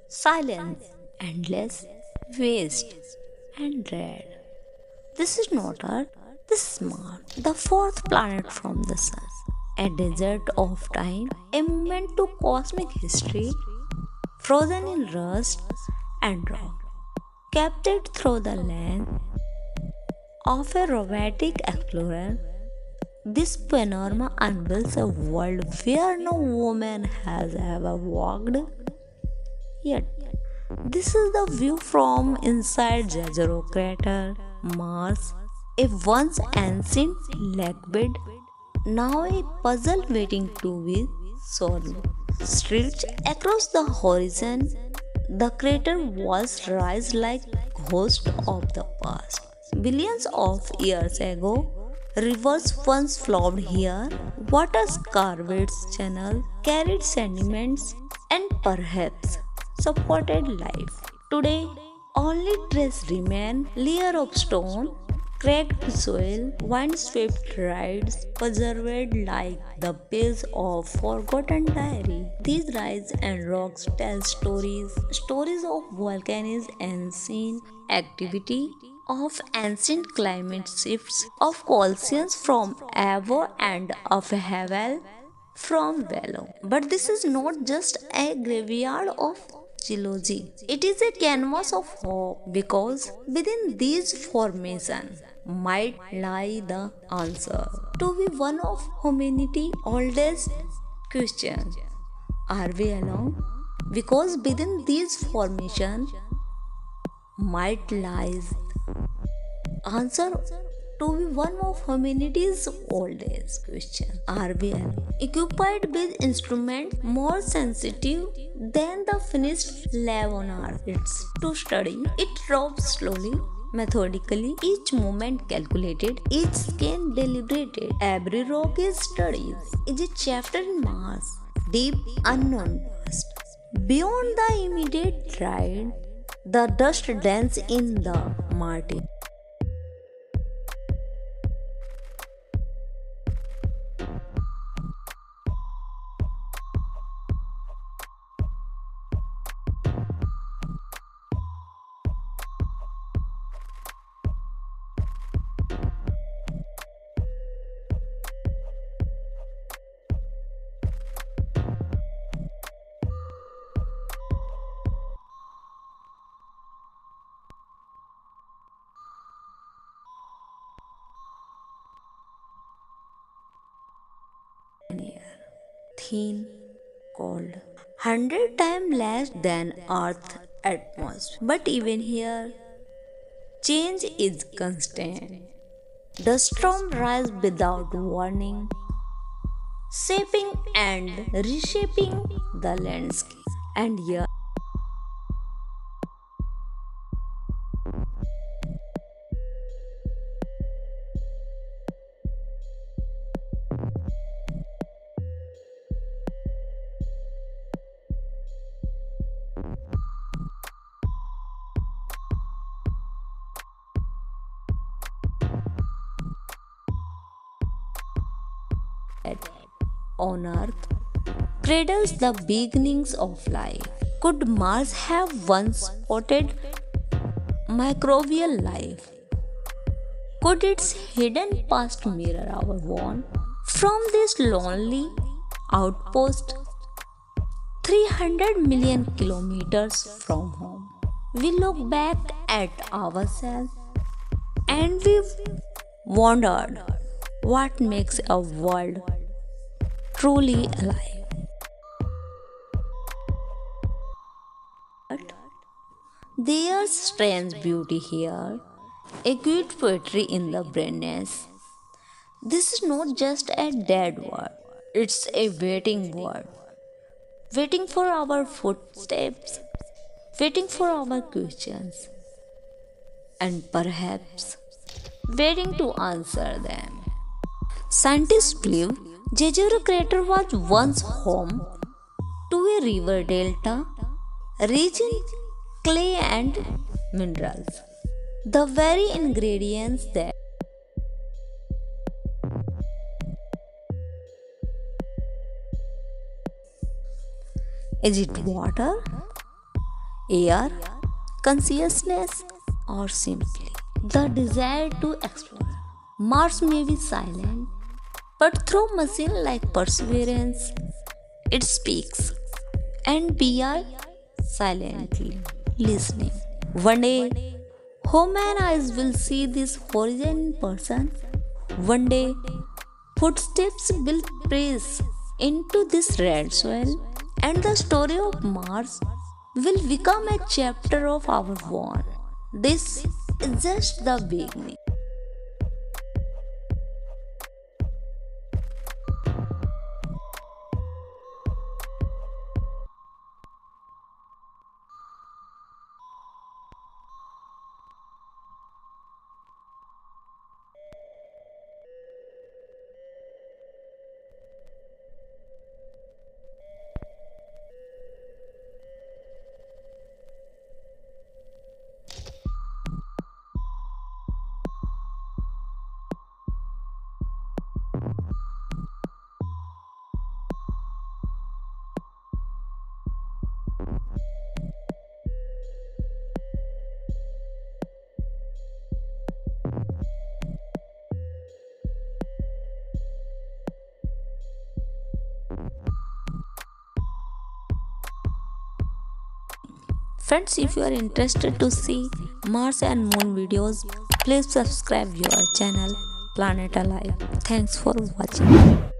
silence, endless, waste, and red. This is not Earth, this is Mars, the fourth planet from the Sun. A desert of time, a moment to cosmic history, frozen in rust and rock, captured through the lens of a robotic explorer. This panorama unveils a world where no woman has ever walked yet. This is the view from inside Jezero crater, Mars, a once ancient lake bed, now a puzzle waiting to be solved. Stretched across the horizon, the crater walls rise like ghosts of the past. Billions of years ago, rivers once flowed here, water's carved channel carried sediments and perhaps supported life. Today, only traces remain layer of stone, cracked soil, wind-swept rides, preserved like the pages of forgotten diary. These rides and rocks tell stories of volcanoes and ancient activity, of ancient climate shifts, of collisions from Avo and of Havel from Velo. But this is not just a graveyard of geology. It is a canvas of hope because within these formations might lie the answer to be one of humanity's oldest questions. Are we alone? Because within these formations might lies answer to be one of humanity's oldest questions. Are we equipped with instruments more sensitive than the finished lab on Earth? It's to study. It robs slowly, methodically, each movement calculated, each scan deliberated. Every rock is studied, is a chapter in Mars, deep unknown past. Beyond the immediate ride, the dust dance in the Martin. Thin, cold, 100 times less than Earth's atmosphere. But even here, change is constant. The storm rises without warning, shaping and reshaping the landscape. And yet, on Earth cradles the beginnings of life. Could Mars have once spotted microbial life? Could its hidden past mirror our own? From this lonely outpost, 300 million kilometers from home, we look back at ourselves and we wondered what makes a world truly alive. But there's strange beauty here, a good poetry in the brightness. This is not just a dead word, it's a waiting word, waiting for our footsteps, waiting for our questions, and perhaps waiting to answer them. Scientists believe Jezero crater was once home to a river delta rich in clay and minerals, the very ingredients that is it water? air, consciousness, or simply the desire to explore. Mars may be silent, but through machine like perseverance, it speaks, and we are silently listening. One day, human eyes will see this horizon in person. One day, footsteps will press into this red soil, and the story of Mars will become a chapter of our world. This is just the beginning. Friends, if you are interested to see Mars and Moon videos, please subscribe your channel Planet Alive. Thanks for watching.